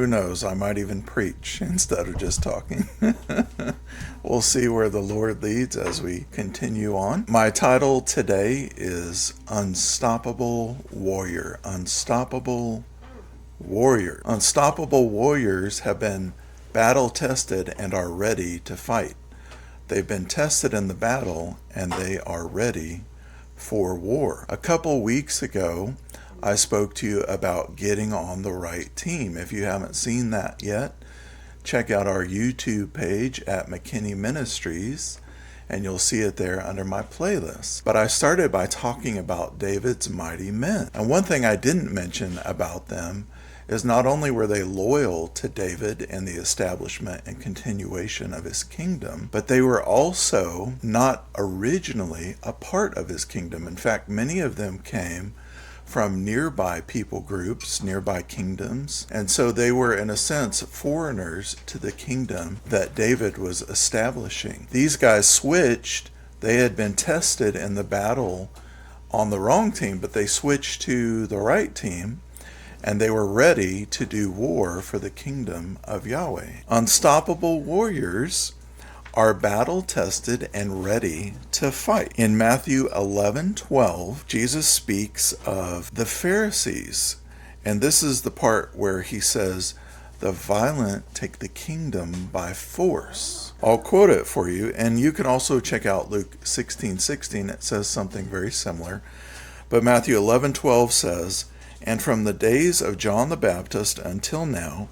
Who knows? I might even preach instead of just talking. We'll see where the Lord leads as we continue on. My title today is Unstoppable Warrior. Unstoppable Warrior. Unstoppable warriors have been battle tested and are ready to fight. They've been tested in the battle and they are ready for war. A couple weeks ago, I spoke to you about getting on the right team. If you haven't seen that yet, check out our YouTube page at McKinney Ministries, and you'll see it there under my playlist. But I started by talking about David's mighty men. And one thing I didn't mention about them is not only were they loyal to David and the establishment and continuation of his kingdom, but they were also not originally a part of his kingdom. In fact, many of them came from nearby people groups, nearby kingdoms, and so they were in a sense foreigners to the kingdom that David was establishing. These guys switched. They had been tested in the battle on the wrong team, but they switched to the right team, and they were ready to do war for the kingdom of Yahweh. Unstoppable warriors are battle tested and ready to fight. In Matthew 11:12, Jesus speaks of the Pharisees, and this is the part where he says, "The violent take the kingdom by force." I'll quote it for you, and you can also check out Luke 16:16. It says something very similar. But Matthew 11:12 says, "And from the days of John the Baptist until now,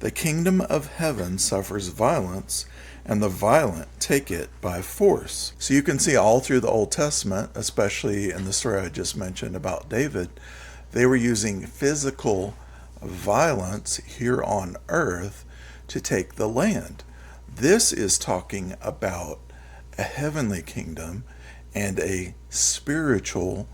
the kingdom of heaven suffers violence, and the violent take it by force." So you can see all through the Old Testament, especially in the story I just mentioned about David, they were using physical violence here on earth to take the land. This is talking about a heavenly kingdom and a spiritual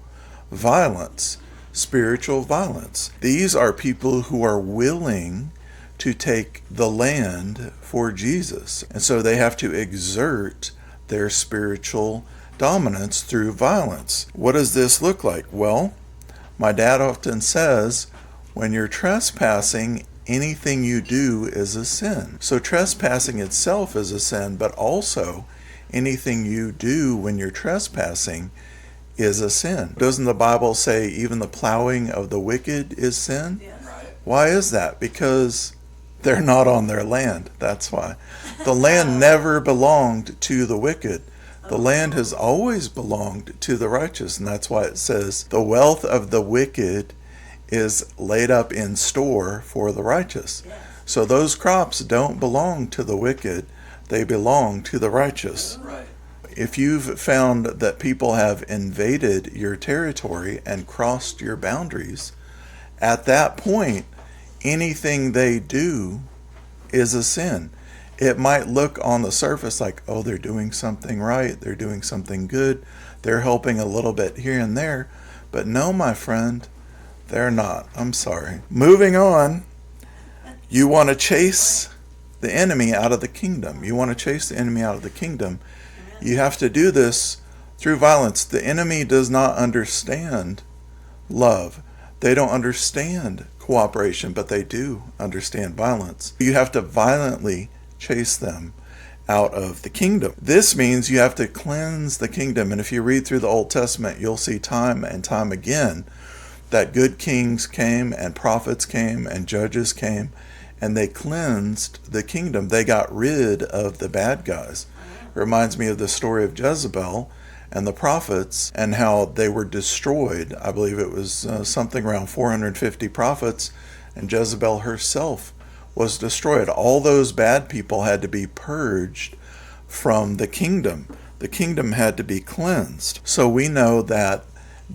violence. Spiritual violence. These are people who are willing to take the land for Jesus. And so they have to exert their spiritual dominance through violence. What does this look like? Well, my dad often says, when you're trespassing, anything you do is a sin. So trespassing itself is a sin, but also anything you do when you're trespassing is a sin. Doesn't the Bible say even the plowing of the wicked is sin? Yes. Why is that? Because they're not on their land. That's why. The land never belonged to the wicked. The land has always belonged to the righteous. And that's why it says the wealth of the wicked is laid up in store for the righteous. Yes. So those crops don't belong to the wicked. They belong to the righteous. Right. If you've found that people have invaded your territory and crossed your boundaries, at that point, anything they do is a sin. It might look on the surface like, oh, they're doing something right, they're doing something good, they're helping a little bit here and there, but no, my friend, they're not. I'm sorry. Moving on, you want to chase the enemy out of the kingdom. You want to chase the enemy out of the kingdom. You have to do this through violence. The enemy does not understand love. They don't understand cooperation, but they do understand violence. You have to violently chase them out of the kingdom. This means you have to cleanse the kingdom. And if you read through the Old Testament, you'll see time and time again that good kings came and prophets came and judges came and they cleansed the kingdom. They got rid of the bad guys. It reminds me of the story of Jezebel and the prophets and how they were destroyed. I believe it was something around 450 prophets, and Jezebel herself was destroyed. All those bad people had to be purged from the kingdom. The kingdom had to be cleansed. So we know that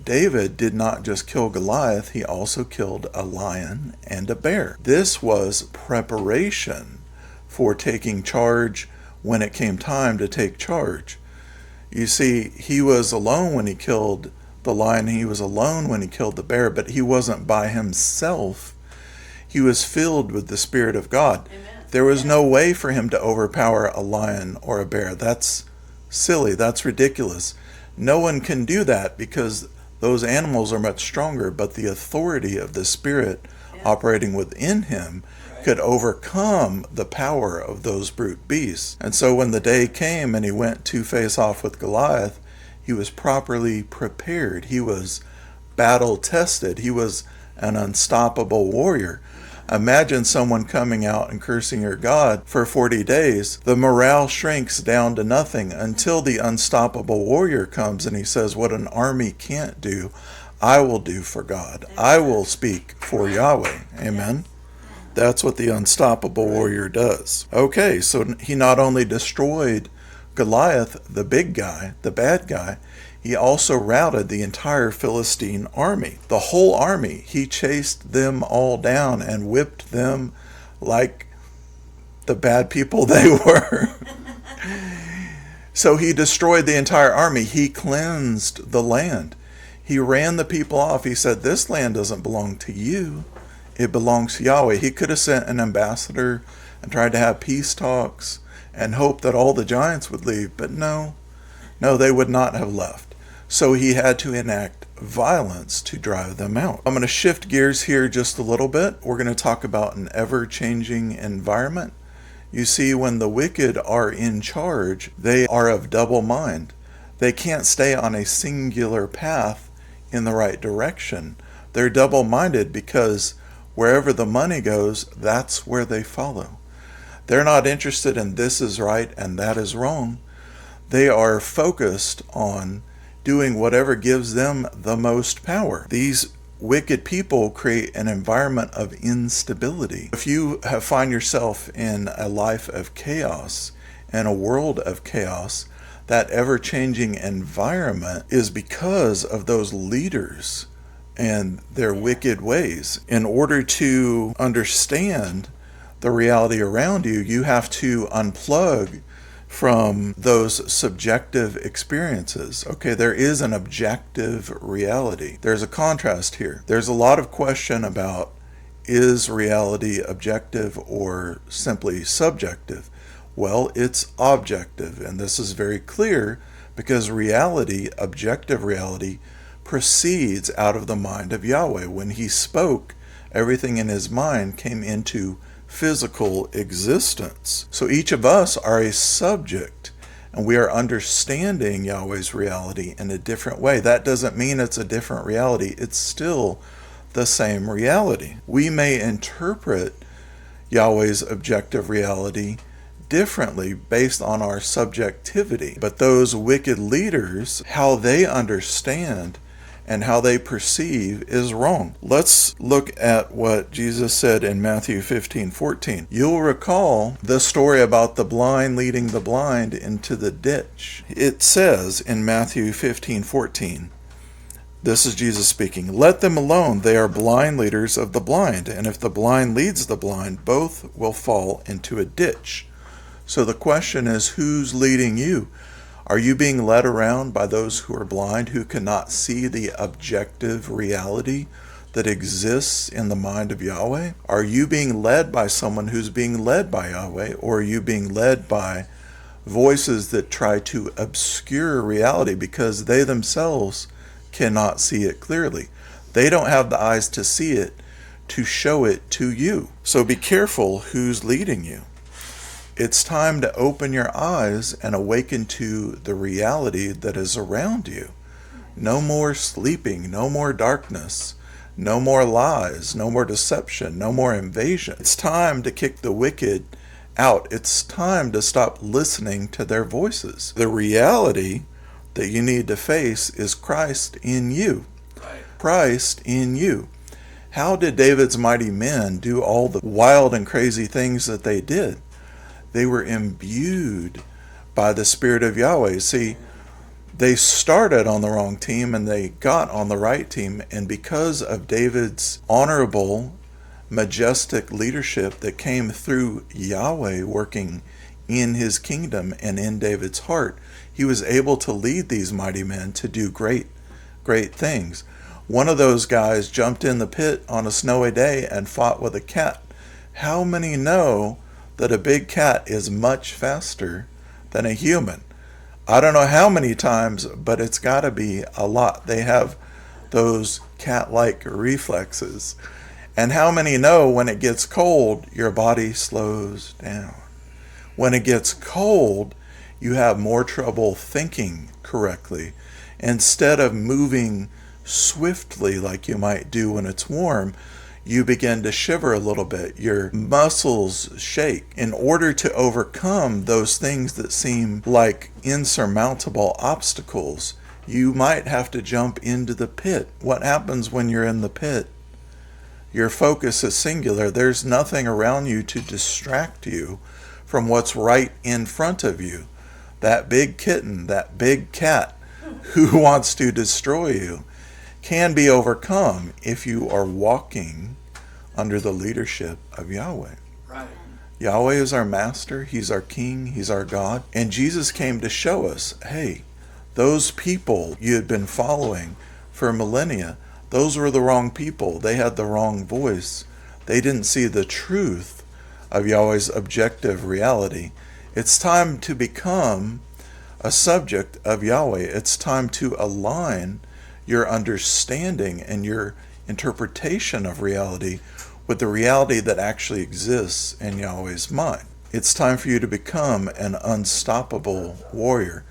David did not just kill Goliath, he also killed a lion and a bear. This was preparation for taking charge when it came time to take charge. You see, he was alone when he killed the lion, he was alone when he killed the bear, but he wasn't by himself. He was filled with the Spirit of God. Amen. There was no way for him to overpower a lion or a bear. That's silly. That's ridiculous. No one can do that because those animals are much stronger, but the authority of the Spirit operating within him could overcome the power of those brute beasts. And so when the day came and he went to face off with Goliath, he was properly prepared. He was battle tested. He was an unstoppable warrior. Imagine someone coming out and cursing your God for 40 days. The morale shrinks down to nothing until the unstoppable warrior comes and he says, what an army can't do, I will do for God. I will speak for Yahweh. Amen. That's what the unstoppable warrior does. Okay, so he not only destroyed Goliath, the big guy, the bad guy, he also routed the entire Philistine army. The whole army. He chased them all down and whipped them like the bad people they were. So he destroyed the entire army. He cleansed the land. He ran the people off. He said, this land doesn't belong to you. It belongs to Yahweh. He could have sent an ambassador and tried to have peace talks and hoped that all the giants would leave. But no, they would not have left. So he had to enact violence to drive them out. I'm going to shift gears here just a little bit. We're going to talk about an ever-changing environment. You see, when the wicked are in charge, they are of double mind. They can't stay on a singular path in the right direction. They're double-minded because wherever the money goes, that's where they follow. They're not interested in this is right and that is wrong. They are focused on doing whatever gives them the most power. These wicked people create an environment of instability. If you find yourself in a life of chaos and a world of chaos, that ever-changing environment is because of those leaders and their wicked ways. In order to understand the reality around you, you have to unplug from those subjective experiences. Okay, there is an objective reality. There's a contrast here. There's a lot of question about, is reality objective or simply subjective? Well, it's objective, and this is very clear because reality, objective reality, proceeds out of the mind of Yahweh. When he spoke, everything in his mind came into physical existence. So each of us are a subject, and we are understanding Yahweh's reality in a different way. That doesn't mean it's a different reality. It's still the same reality. We may interpret Yahweh's objective reality differently based on our subjectivity. But those wicked leaders, how they understand and how they perceive is wrong. Let's look at what Jesus said in Matthew 15:14. You'll recall the story about the blind leading the blind into the ditch. It says in Matthew 15:14, this is Jesus speaking, let them alone, they are blind leaders of the blind, and if the blind leads the blind, both will fall into a ditch. So the question is, who's leading you? Are you being led around by those who are blind, who cannot see the objective reality that exists in the mind of Yahweh? Are you being led by someone who's being led by Yahweh, or are you being led by voices that try to obscure reality because they themselves cannot see it clearly? They don't have the eyes to see it, to show it to you. So be careful who's leading you. It's time to open your eyes and awaken to the reality that is around you. No more sleeping, no more darkness, no more lies, no more deception, no more invasion. It's time to kick the wicked out. It's time to stop listening to their voices. The reality that you need to face is Christ in you. Christ in you. How did David's mighty men do all the wild and crazy things that they did? They were imbued by the Spirit of Yahweh. See, they started on the wrong team and they got on the right team. And because of David's honorable, majestic leadership that came through Yahweh working in his kingdom and in David's heart, he was able to lead these mighty men to do great things. One of those guys jumped in the pit on a snowy day and fought with a cat. How many know that a big cat is much faster than a human? I don't know how many times, but it's got to be a lot. They have those cat-like reflexes. And how many know when it gets cold, your body slows down? When it gets cold, you have more trouble thinking correctly. Instead of moving swiftly like you might do when it's warm, you begin to shiver a little bit. Your muscles shake. In order to overcome those things that seem like insurmountable obstacles, you might have to jump into the pit. What happens when you're in the pit? Your focus is singular. There's nothing around you to distract you from what's right in front of you. That big kitten, that big cat who wants to destroy you can be overcome if you are walking under the leadership of Yahweh. Right. Yahweh is our master. He's our king. He's our God. And Jesus came to show us, hey, those people you had been following for millennia, those were the wrong people. They had the wrong voice. They didn't see the truth of Yahweh's objective reality. It's time to become a subject of Yahweh. It's time to align your understanding and your interpretation of reality with the reality that actually exists in Yahweh's mind. It's time for you to become an unstoppable warrior.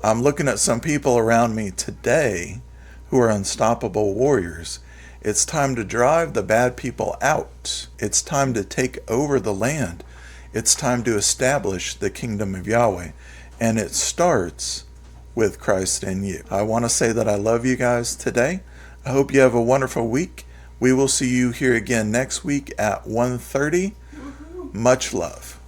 I'm looking at some people around me today who are unstoppable warriors. It's time to drive the bad people out. It's time to take over the land. It's time to establish the kingdom of Yahweh. And it starts with Christ in you. I want to say that I love you guys today. I hope you have a wonderful week. We will see you here again next week at 1:30. Much love.